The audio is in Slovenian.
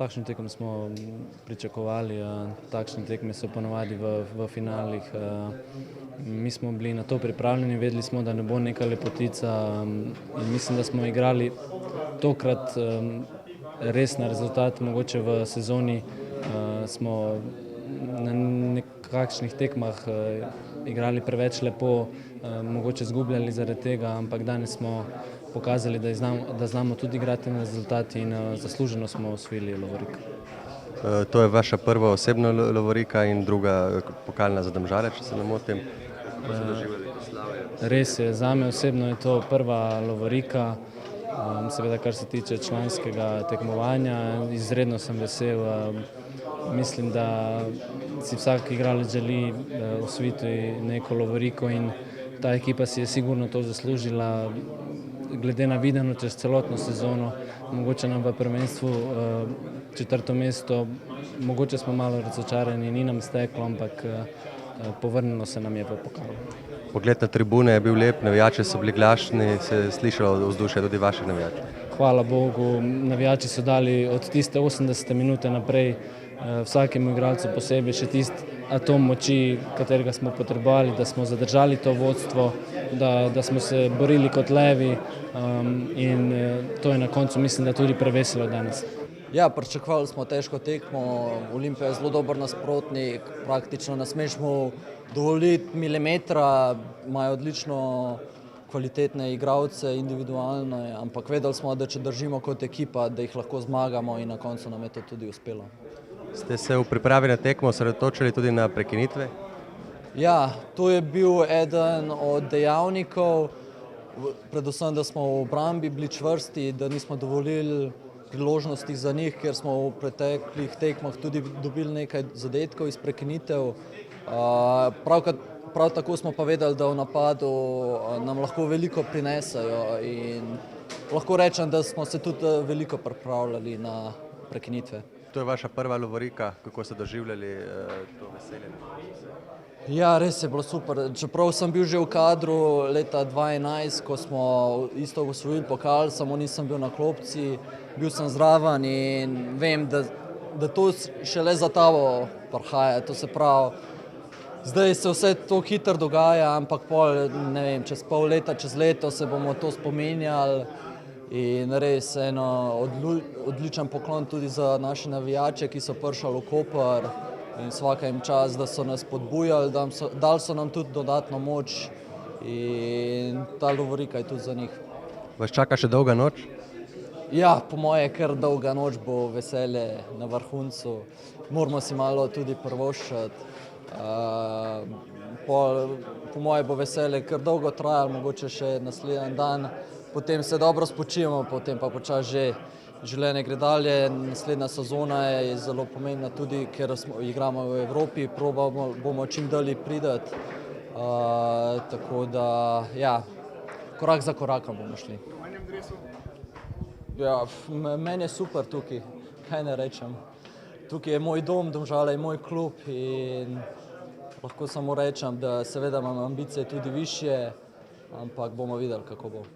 Takšno tekmo smo pričakovali, takšne tekme so ponovadi v finalih. Mi smo bili na to pripravljeni, vedeli smo, da ne bo neka lepotica in mislim, da smo igrali tokrat res na rezultat. Mogoče v sezoni smo na nekakšnih tekmah igrali preveč lepo, mogoče izgubljali zaradi tega, ampak danes smo pokazali, da znamo tudi igrati na rezultat in zasluženo smo osvojili lovoriko. To je vaša prva osebna lovorika in druga pokalna za Domžale, če se ne motim. Kako ste doživeli to slavje? Res je, zame osebno je to prva lovorika, seveda kar se tiče članskega tekmovanja. Izredno sem vesel, mislim, da si vsak igralec želi osvojiti neko lovoriko in ta ekipa si je sigurno to zaslužila. Glede na videno čez celotno sezono, mogoče nam v prvenstvu četrto mesto, mogoče smo malo razočarani, ni nam steklo, ampak povrnilo se nam je v pokalu. Pogled na tribune je bil lep, navijači so bili glasni, se je slišalo vzdušje tudi vaših navijačev. Hvala Bogu, navijači so dali od tiste 80. minute naprej vsakemu igralcu posebej še tisti atom moči, katerega smo potrebovali, da smo zadržali to vodstvo, da smo se borili kot levi in to je na koncu, mislim, da tudi prevesilo danes. Ja, pričakovali smo težko tekmo, Olimpija je zelo dober nasprotnik, praktično ne smeš mu dovoliti milimetra, imajo odlično kvalitetne igralce, individualno, ampak vedeli smo, da če držimo kot ekipa, da jih lahko zmagamo in na koncu nam je to tudi uspelo. Ste se v pripravi na tekmo osredotočili tudi na prekinitve? Ja, to je bil eden od dejavnikov, predvsem, da smo v obrambi bili čvrsti, da nismo dovolili priložnosti za njih, ker smo v preteklih tekmah tudi dobili nekaj zadetkov iz prekinitev. Prav tako smo pa vedeli, da v napadu nam lahko veliko prinesejo in lahko rečem, da smo se tudi veliko pripravljali na prekinitve. To je vaša prva lovorika, kako ste doživljali to veselje? Ja, res je bilo super. Čeprav sem bil že v kadru leta 2011, ko smo isto osvojili pokal, samo nisem bil na klopci, bil sem zraven in vem, da to šele za tabo prihaja. To se pravi, zdaj se vse to hitro dogaja, ampak pol, ne vem, čez pol leta, čez leto se bomo to spominjali. In res odličen poklon tudi za naše navijače, ki so prišli v Koper in svaka jim čast, da so nas spodbujali, dali so nam tudi dodatno moč in ta lovorika je tudi za njih. Vas čaka še dolga noč? Ja, po moje kar dolga noč bo, veselje na vrhuncu. Moramo si malo tudi privoščiti. Po moje bo veselje kar dolgo trajalo, mogoče še naslednji dan. Potem se dobro spočijemo, potem pa počasi že življenje gre dalje. Naslednja sezona je zelo pomembna tudi, ker igramo v Evropi, bomo čim dalje priti. Tako da, ja, korak za korakom bomo šli. Ja, meni je super tukaj, kaj ne rečem. Tukaj je moj dom, Domžale je moj klub in lahko samo rečem, da seveda imam ambicije tudi višje, ampak bomo videli, kako bo.